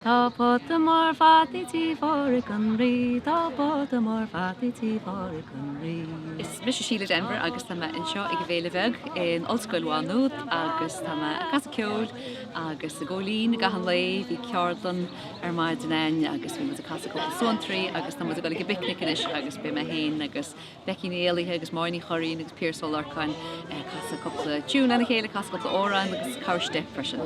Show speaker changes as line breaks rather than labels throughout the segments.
Tá pot mór fatítí fór Conrí, Tá pot mór fatítí fór Conrí.
Is mis Fhéile Denver agus tá in seo ag Fhéile Bheag in Ollscoil Mhá Nuad agus tá a ceol agus a ggólín gahan lei hí ceardlann maid den agus bhí a casa go suantrií agus tá go go picnic inis agus be me héin agus becin éalaithe agus máinní choirín agus pírsol arcain casa coppla tún anna chéile casa coppla órán agus cáiste freisin.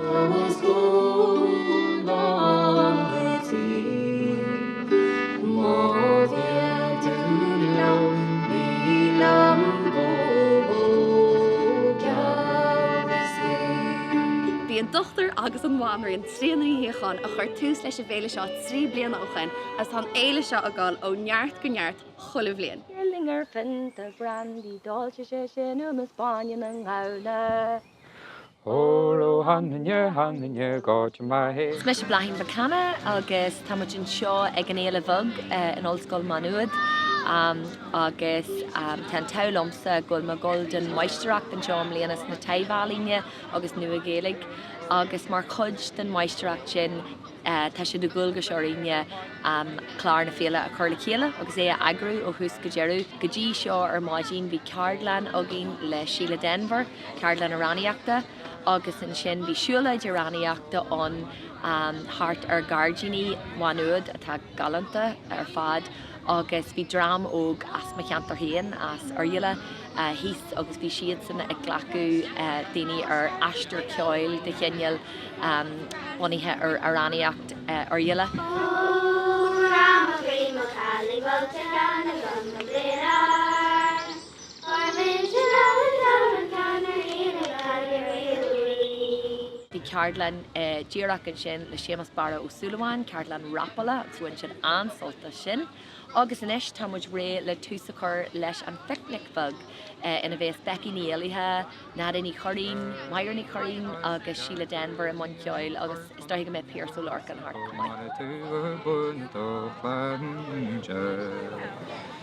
Bhí an dochtar agus an bhánaí an tríanaí híocháin a chuir túús leis a bhéile seo 3 bliain óchain as tá éile seo a gáil ó neart go neart cholah bliain.
Lingar finta brandy dolce sin Spáin an gála.
Óró hanne gáte mai.
Smeis bliain bacana agus táimein seo ag an Fhéile Bheag in Ollscoil Mhá Nuad agus tan tolumsa gol ma golden meisteach den seom léanas na taibhálíne agus nua géalaigh agus mar chuid den meisteach sin tá si do gulga seoíne chlár na féile a chuirla chéile agus é agrú ó thús go dearú go dtí seo ar maidín bhí ceardlann a gin le Fhéile Denver, ceardlann amhránaíochta agus an sin bhí siúlóid amhránaíochta ón thart ar Gardaíní Mhá Nuad atá galanta ar fad agus bhí drám óg as ma cheantar haon as arhéile híos agus bhí siad san ag ghlacu daoine ar aistear ceol de chéineal bunaithe ar amhránaíocht arhéile. Bhí ceardlann díreach an sin le sémas bara ó siúlóid, ceardlann rapala agus bhain sin ansolta sin. Agus inis tá muid ré le túsa chur leis an picnic bug ina bheith becin éalaithe, nadaí choirín, maiarní choirín agus Fhéile Denver in Monceol agus is dóigh go mé pírsol ar an hart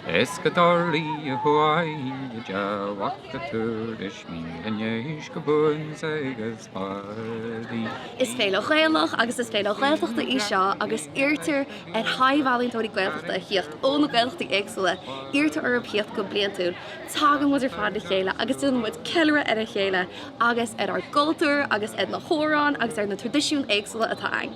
Es gadorlí a huain ja wachtatúr is mí anéis go buns agus spádaí.
Is féile ghailach agus is féile ghailachta í seo agus irtar ar haimhálín tóí ghailachta a chiocht ón ghailachta éagsúla irtar ar piocht go bliain tún tágan muidir fád a chéile agus dún muid ceilre ar a chéile agus ar cultúr agus ar na chórán agus ar na tradiisiún éagsúla atá.